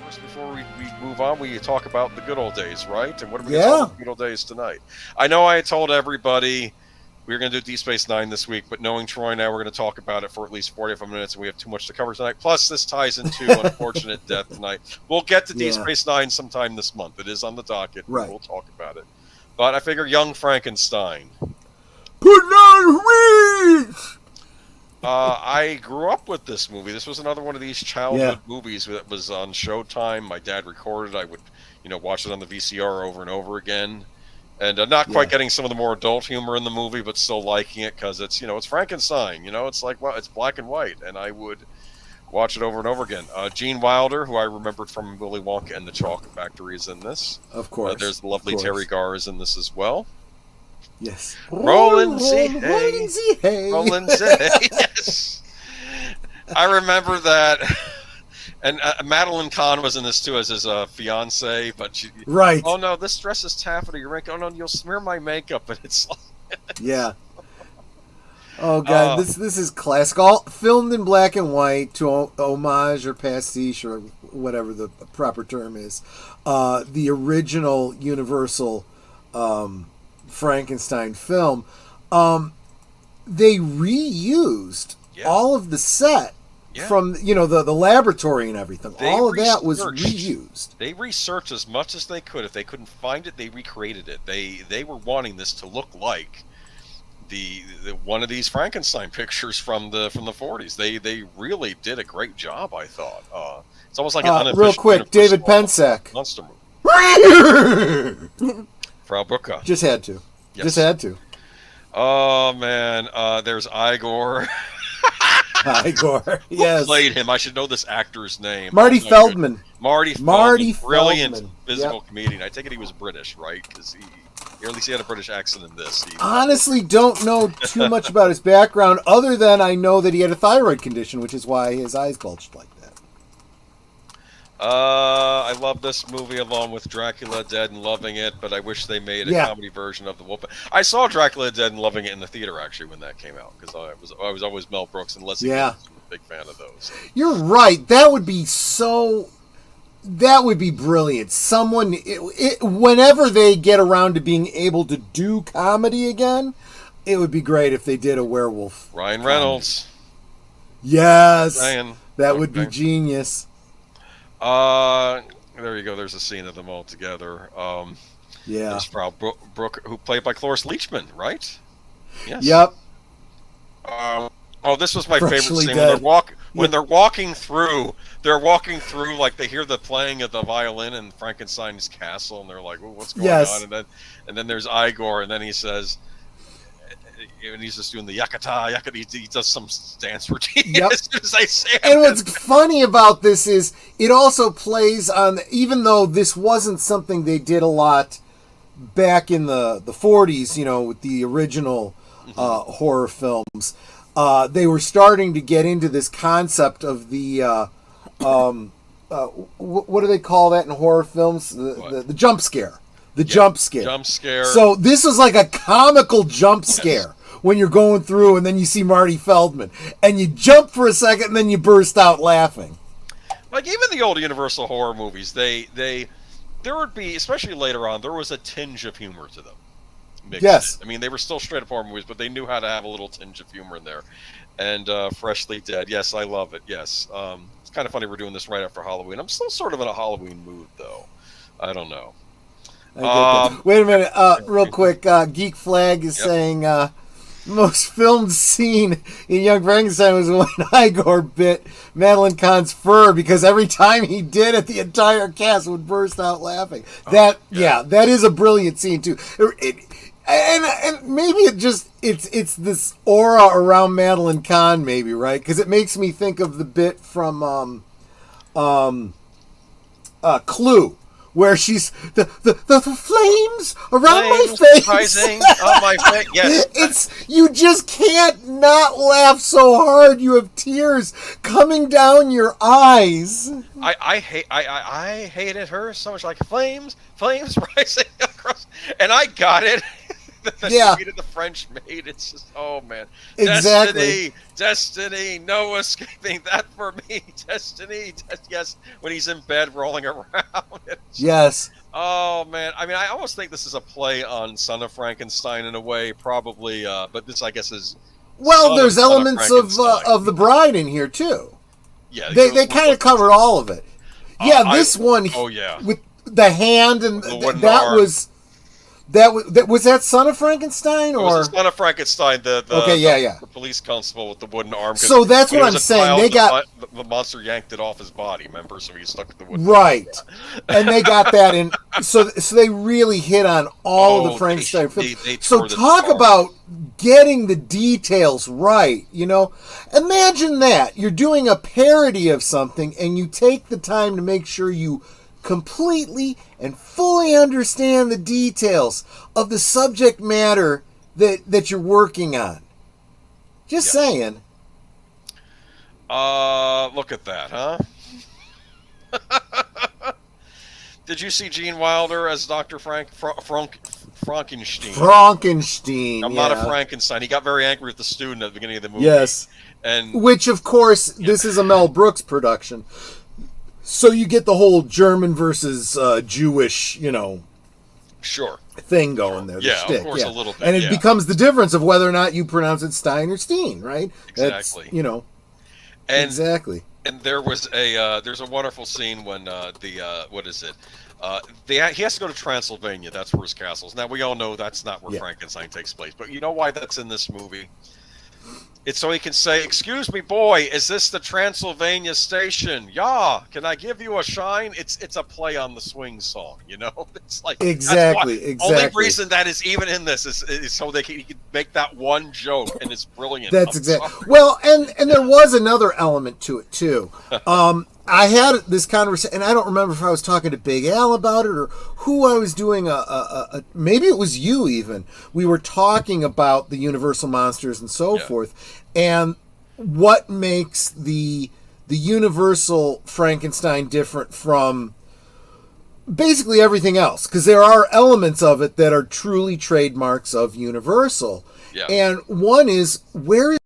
First, before we move on, we talk about the good old days, right? And what are we going to talk about the good old days tonight? I know I told everybody we were going to do Deep Space Nine this week, but knowing Troy and I, we're going to talk about it for at least 45 minutes, and we have too much to cover tonight. Plus, this ties into Unfortunate Death tonight. We'll get to Deep Space Nine sometime this month. It is on the docket. Right. We'll talk about it. But I figure Young Frankenstein. Put on wheat! I grew up with this movie. This was another one of these childhood movies that was on Showtime. My dad recorded. I would, watch it on the VCR over and over again. And not quite getting some of the more adult humor in the movie, but still liking it because it's, it's Frankenstein. It's like, well, it's black and white. And I would watch it over and over again. Gene Wilder, who I remembered from Willy Wonka and the Chocolate Factory, is in this. Of course. There's the lovely Terry Garr is in this as well. Yes. Roland Z. Hay. Roland Z. Yes. I remember that. And Madeline Kahn was in this too as his fiance, but she. Right. Oh no, this dress is taffeta. You're right. Oh no, you'll smear my makeup, and it's. Yeah. Oh god, this is classic. All filmed in black and white to homage or pastiche or whatever the proper term is. The original Universal. Frankenstein film, they reused all of the set from the laboratory and everything. All of that was reused. They researched as much as they could. If they couldn't find it, they recreated it. They were wanting this to look like the one of these Frankenstein pictures from the 40s. They really did a great job, I thought. It's almost like an unofficial real quick, David Pensack monster movie. Frau Booker. Just had to. Yes. Just had to. Oh, man. There's Igor. Igor, yes. Who played him? I should know this actor's name. Marty Feldman. Marty Feldman. Brilliant physical comedian. I take it he was British, right? Because at least he had a British accent in this. Honestly, don't know too much about his background, other than I know that he had a thyroid condition, which is why his eyes bulged like that. I love this movie along with Dracula Dead and loving it, but I wish they made a comedy version of the Wolf. I saw Dracula Dead and loving it in the theater actually when that came out because I was always Mel Brooks and Leslie. Yeah, was a big fan of those. You're right. That would be brilliant. Someone, whenever they get around to being able to do comedy again, it would be great if they did a werewolf. Ryan Reynolds. Yes, that would be genius. There you go. There's a scene of them all together. There's Frau Brooke, who played by Cloris Leachman, right? Yes. Yep. This was my favorite scene when they're walking through. They're walking through like they hear the playing of the violin in Frankenstein's castle, and they're like, well, "What's going on?" And then there's Igor, and then he says. And he's just doing the yakata. He does some dance routine as soon as I say it. And what's funny about this is it also plays on, even though this wasn't something they did a lot back in the 40s, with the original horror films, they were starting to get into this concept of the, what do they call that in horror films? The jump scare. Jump scare. Jump scare. So this was like a comical jump scare when you're going through and then you see Marty Feldman. And you jump for a second and then you burst out laughing. Like even the old Universal horror movies, there would be, especially later on, there was a tinge of humor to them. Yes. I mean, they were still straight up horror movies, but they knew how to have a little tinge of humor in there. And Freshly Dead, yes, I love it, yes. It's kind of funny we're doing this right after Halloween. I'm still sort of in a Halloween mood, though. I don't know. Wait a minute, real quick. Geek Flag is saying most filmed scene in Young Frankenstein was when Igor bit Madeline Kahn's fur because every time he did it, the entire cast would burst out laughing. That is a brilliant scene too. And maybe it's this aura around Madeline Kahn, maybe, right? Because it makes me think of the bit from Clue. Where she's the flames around my face. Rising on my face. Yes. You just can't not laugh so hard. You have tears coming down your eyes. I hated her so much, like flames rising across, and I got it. Yeah. The French maid. It's just, oh man. Exactly. Destiny, no escaping that for me. Destiny. Yes, when he's in bed rolling around. Yes. Oh man. I mean, I almost think this is a play on Son of Frankenstein in a way, probably. But this, I guess, is. Well, there's elements of the Bride in here too. Yeah, they kind of covered all of it. Yeah, this one. Oh yeah, with the hand and was that Son of Frankenstein or it was the Son of Frankenstein? The police constable with the wooden arm. So that's what I'm saying. They got the monster yanked it off his body. Remember, so he's stuck with the wooden. Right, and they got that in. So they really hit on all of the Frankenstein films. So talk about getting the details right. Imagine that you're doing a parody of something, and you take the time to make sure you completely and fully understand the details of the subject matter that you're working on. Just saying. Look at that, huh? Did you see Gene Wilder as Dr. Frankenstein? Frankenstein. I'm not a Frankenstein. He got very angry with the student at the beginning of the movie. Yes. And which, of course, this is a Mel Brooks production. So you get the whole German versus Jewish, sure, thing going there. Yeah, of course, a little bit. And it becomes the difference of whether or not you pronounce it Stein or Steen, right? Exactly. That's, exactly. And there's a wonderful scene when what is it? He has to go to Transylvania. That's where his castle is. Now we all know that's not where Frankenstein takes place, but you know why that's in this movie? It's so he can say, "Excuse me, boy, is this the Transylvania station? Yeah, can I give you a shine?" It's a play on the swing song, It's like exactly. Only reason that is even in this is so he can make that one joke, and it's brilliant. That's exactly. Well, and there was another element to it too. I had this conversation, and I don't remember if I was talking to Big Al about it or who I was doing maybe it was you even. We were talking about the Universal monsters and so forth, and what makes the Universal Frankenstein different from basically everything else, because there are elements of it that are truly trademarks of Universal. Yeah. And one is, where is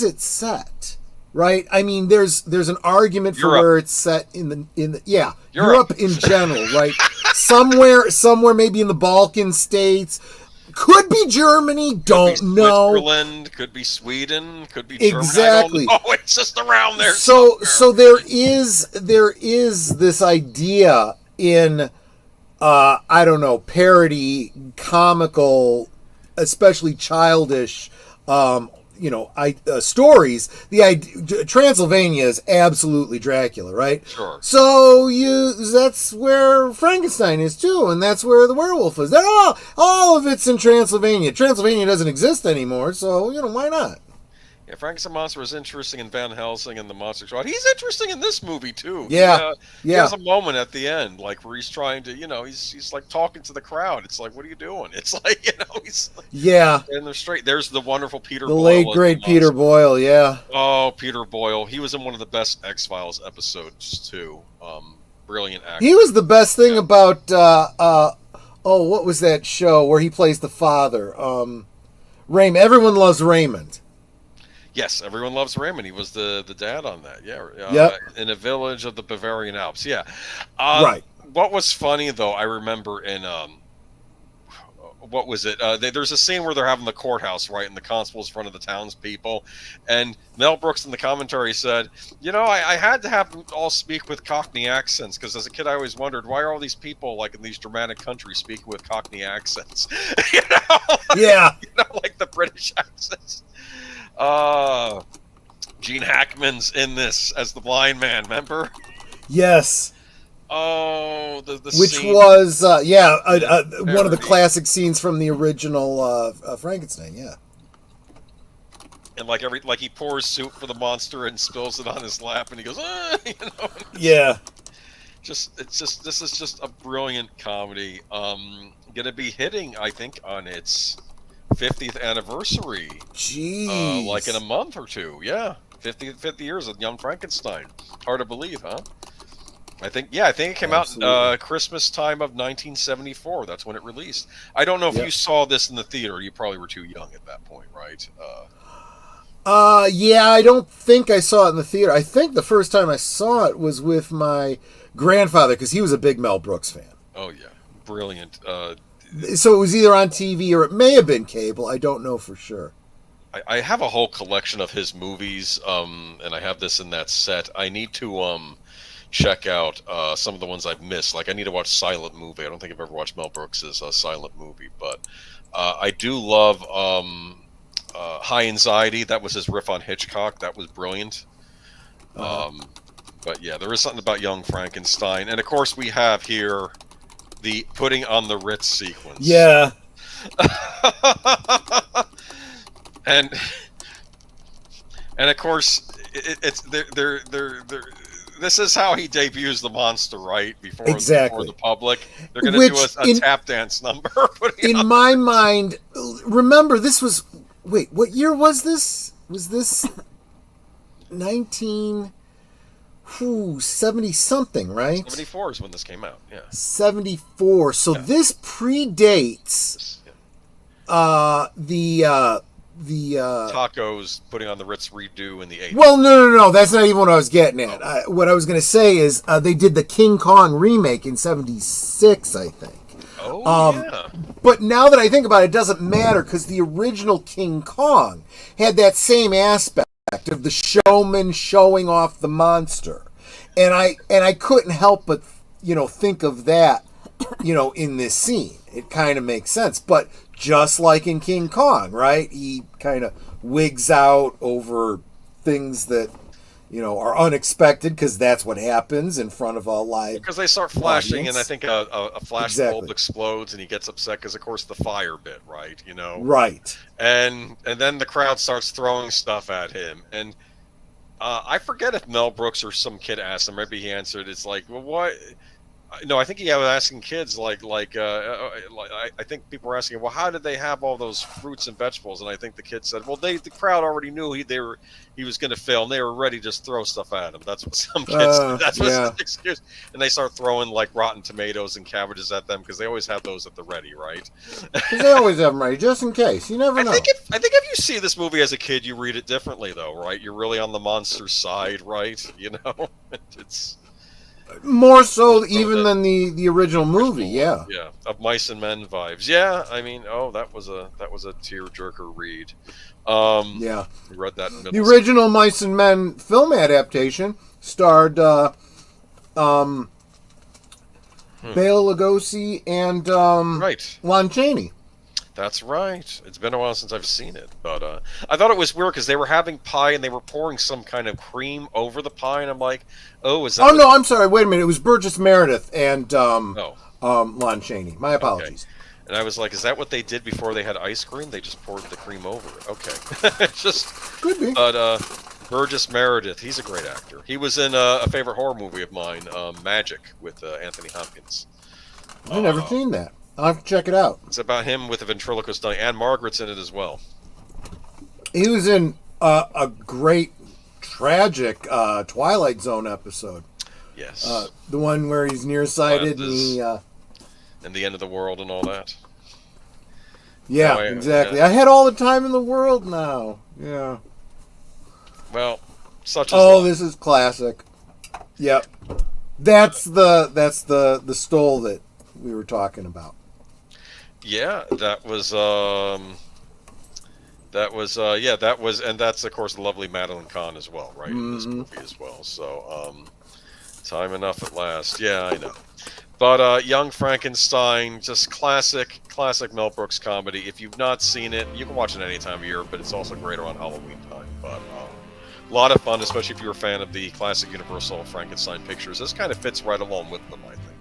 it set? Right, I mean, there's an argument for where it's set in the Europe in general, right? somewhere maybe in the Balkan states, could be Germany, don't know. Switzerland, could be Sweden, could be Germany. Exactly. Oh, it's just around there. So there is this idea in parody, comical, especially childish. Stories. The idea, Transylvania is absolutely Dracula, right? Sure. So that's where Frankenstein is too, and that's where the werewolf is. All of it's in Transylvania. Transylvania doesn't exist anymore, so why not? Yeah, Frankenstein monster was interesting in Van Helsing and the Monster Squad. He's interesting in this movie too. He has a moment at the end, like where he's trying to, he's like talking to the crowd. It's like, what are you doing? It's like, he's like, and they're straight. There's the wonderful Peter Boyle. The late great Peter Boyle, yeah. Oh, Peter Boyle. He was in one of the best X-Files episodes too. Brilliant actor. He was the best thing about what was that show where he plays the father? Raymond. Everyone Loves Raymond. Yes, Everyone Loves Raymond. He was the dad on that. In a village of the Bavarian Alps. Yeah. Right. What was funny though, I remember in what was it? There's a scene where they're having the courthouse, right, and the constable's in front of the townspeople, and Mel Brooks in the commentary said, I had to have them all speak with Cockney accents because as a kid I always wondered why are all these people like in these dramatic countries speaking with Cockney accents, like the British accents. Gene Hackman's in this as the blind man, remember? Yes. Oh, the which scene. Was one of the classic scenes from the original Frankenstein, yeah. And like he pours soup for the monster and spills it on his lap, and he goes, Yeah. This is just a brilliant comedy. Gonna be hitting, I think, on its 50th anniversary. Jeez. Like in a month or two. Yeah. 50 years of Young Frankenstein. Hard to believe, huh? I think it came out Christmas time of 1974. That's when it released. I don't know if you saw this in the theater. You probably were too young at that point, right? Yeah, I don't think I saw it in the theater. I think the first time I saw it was with my grandfather because he was a big Mel Brooks fan. Oh yeah, brilliant. So it was either on TV or it may have been cable. I don't know for sure. I have a whole collection of his movies, and I have this in that set. I need to check out some of the ones I've missed. Like I need to watch Silent Movie. I don't think I've ever watched Mel Brooks's Silent Movie, but I do love High Anxiety. That was his riff on Hitchcock. That was brilliant. But yeah, there is something about Young Frankenstein, and of course we have here the putting on the Ritz sequence. Yeah. and of course it's they're this is how he debuts the monster, right? Before the public. They're going to do a tap dance number. In my mind, remember, this was... Wait, what year was this? Was this 1970-something, right? 74 is when this came out, yeah. 74. So this predates the Tacos putting on the Ritz redo in the 80s. Well, no. That's not even what I was getting at. What I was going to say is they did the King Kong remake in 76, I think. Yeah. But now that I think about it, it doesn't matter because the original King Kong had that same aspect of the showman showing off the monster. And I couldn't help but, think of that, in this scene. It kind of makes sense. But just like in King Kong, right? He kind of wigs out over things that, are unexpected because that's what happens in front of a live Because they start flashing, audience. And I think a flash bulb explodes, and he gets upset because, of course, the fire bit, right? Right. And then the crowd starts throwing stuff at him, and I forget if Mel Brooks or some kid asked him. Maybe he answered. It's like, well, what? No, I think he was asking kids I think people were asking, well, how did they have all those fruits and vegetables? And I think the kid said, well, the crowd already knew he was going to fail, and they were ready to just throw stuff at him. That's what some kids said. That's his excuse. And they start throwing like rotten tomatoes and cabbages at them because they always have those at the ready, right? Because they always have them ready, just in case. You never know. I think if you see this movie as a kid, you read it differently, though, right? You're really on the monster side, right? It's more so even than the original movie, yeah. Yeah, of Mice and Men vibes. Yeah, I mean, that was a tearjerker read. Yeah. We read that in the original Mice and Men film adaptation starred Bela Lugosi and Lon Chaney. That's right. It's been a while since I've seen it, but I thought it was weird because they were having pie and they were pouring some kind of cream over the pie, and I'm like, oh, is that? Oh no, I'm sorry. Wait a minute. It was Burgess Meredith and Lon Chaney. My apologies. Okay. And I was like, is that what they did before they had ice cream? They just poured the cream over it. Okay, just could be. But Burgess Meredith, he's a great actor. He was in a favorite horror movie of mine, Magic, with Anthony Hopkins. I've never seen that. I'll have to check it out. It's about him with a ventriloquist dummy, and Margaret's in it as well. He was in a great, tragic Twilight Zone episode. Yes. The one where he's nearsighted and the end of the world and all that. Yeah, exactly. I had all the time in the world now. Yeah. Well, such as life. This is classic. Yep. That's the stole that we were talking about. Yeah, that was, and that's, of course, the lovely Madeline Kahn as well, right, in this movie as well, so, time enough at last, yeah, I know. But, Young Frankenstein, just classic Mel Brooks comedy. If you've not seen it, you can watch it any time of year, but it's also great around Halloween time, but, a lot of fun, especially if you're a fan of the classic Universal Frankenstein pictures. This kind of fits right along with them, I think.